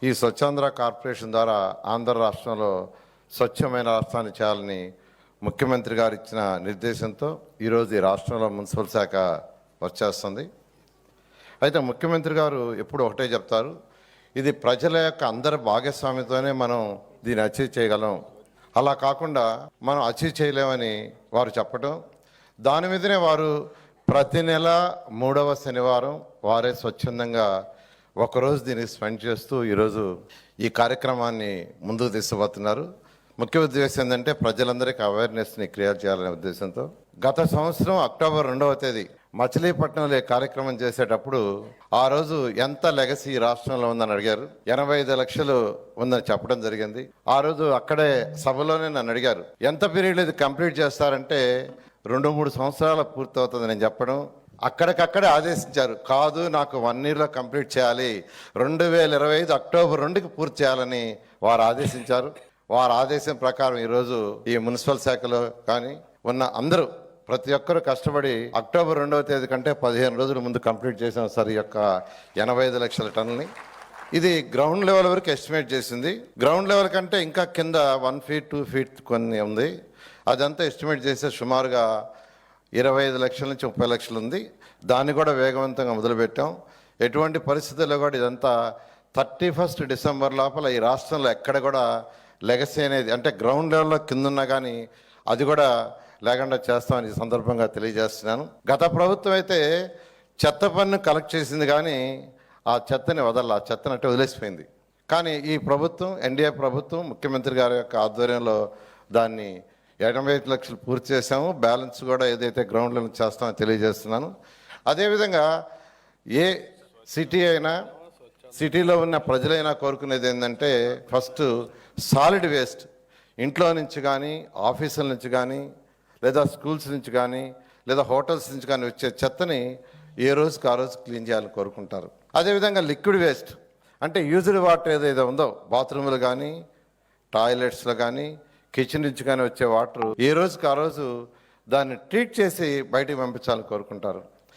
ఈ స్వచ్ఛాంధ్ర కార్పొరేషన్ ద్వారా ఆంధ్ర రాష్ట్రంలో స్వచ్ఛమైన రాష్ట్రాన్ని చేయాలని ముఖ్యమంత్రి గారు ఇచ్చిన నిర్దేశంతో ఈరోజు ఈ రాష్ట్రంలో మున్సిపల్ శాఖ వచ్చేస్తుంది. అయితే ముఖ్యమంత్రి గారు ఎప్పుడు ఒకటే చెప్తారు, ఇది ప్రజల యొక్క అందరి భాగస్వామ్యంతోనే మనం దీన్ని అచీవ్ చేయగలం, అలా కాకుండా మనం అచీవ్ చేయలేమని వారు చెప్పడం, దాని మీదనే వారు ప్రతి నెల 3వ శనివారం వారే స్వచ్ఛందంగా ఒకరోజు దీన్ని స్పెండ్ చేస్తూ ఈరోజు ఈ కార్యక్రమాన్ని ముందుకు తీసుకుపోతున్నారు. ముఖ్య ఉద్దేశం ఏంటంటే ప్రజలందరికీ అవేర్నెస్ని క్రియేట్ చేయాలనే ఉద్దేశంతో గత సంవత్సరం అక్టోబర్ 2వ తేదీ మచిలీపట్నంలో ఈ కార్యక్రమం చేసేటప్పుడు ఆ రోజు ఎంత లెగసీ ఈ రాష్ట్రంలో ఉందని అడిగారు. 85 లక్షలు ఉందని చెప్పడం జరిగింది. ఆ రోజు అక్కడే సభలోనే నన్ను అడిగారు, ఎంత పీరియడ్ ఇది కంప్లీట్ చేస్తారంటే 2-3 సంవత్సరాలు పూర్తవుతుంది నేను చెప్పడం. అక్కడికక్కడే ఆదేశించారు, కాదు నాకు 1 yearలో కంప్లీట్ చేయాలి, 2025 అక్టోబర్ 2కి పూర్తి చేయాలని వారు ఆదేశించారు. వారి ఆదేశం ప్రకారం ఈరోజు ఈ మున్సిపల్ శాఖలో కానీ ఉన్న అందరూ ప్రతి ఒక్కరూ కష్టపడి అక్టోబర్ 2వ తేదీ కంటే 15 రోజుల ముందు కంప్లీట్ చేసాం సార్ ఈ యొక్క 85 లక్షల టన్నుల్ని. ఇది గ్రౌండ్ లెవెల్ వరకు ఎస్టిమేట్ చేసింది. గ్రౌండ్ లెవెల్ కంటే ఇంకా కింద 1 feet 2 feet కొన్ని ఉంది. అదంతా ఎస్టిమేట్ చేసే సుమారుగా 25 లక్షల నుంచి 30 లక్షలు ఉంది. దాన్ని కూడా వేగవంతంగా మొదలుపెట్టాం. ఎటువంటి పరిస్థితుల్లో కూడా ఇదంతా 31st డిసెంబర్ లోపల ఈ రాష్ట్రంలో ఎక్కడ కూడా లెగసీ అనేది అంటే గ్రౌండ్ లెవెల్లో కింద ఉన్నా కానీ అది కూడా లేకుండా చేస్తామని ఈ సందర్భంగా తెలియజేస్తున్నాను. గత ప్రభుత్వం అయితే చెత్త పన్ను కలెక్ట్ చేసింది కానీ ఆ చెత్తని ఆ చెత్తని అంటే వదిలేసిపోయింది. కానీ ఈ ప్రభుత్వం ఎన్డీఏ ప్రభుత్వం ముఖ్యమంత్రి గారి యొక్క ఆధ్వర్యంలో దాన్ని 85 లక్షలు పూర్తి చేసాము. బ్యాలెన్స్ కూడా ఏదైతే గ్రౌండ్ లెవెల్ చేస్తామో తెలియజేస్తున్నాను. అదేవిధంగా ఏ సిటీ అయినా సిటీలో ఉన్న ప్రజలైనా కోరుకునేది ఏంటంటే ఫస్ట్ సాలిడ్ వేస్ట్ ఇంట్లో నుంచి కానీ ఆఫీసుల నుంచి కానీ లేదా స్కూల్స్ నుంచి కానీ లేదా హోటల్స్ నుంచి కానీ వచ్చే చెత్తని ఏ రోజుకి ఆ రోజు క్లీన్ చేయాలని కోరుకుంటారు. అదేవిధంగా లిక్విడ్ వేస్ట్ అంటే యూజ్డ్ వాటర్ ఏదైతే ఉందో బాత్రూములు కానీ టాయిలెట్స్లో కానీ కిచెన్ నుంచి కానీ వచ్చే వాటర్ ఏ రోజుకి ఆ రోజు దాన్ని ట్రీట్ చేసి బయటికి పంపించాలని కోరుకుంటారు.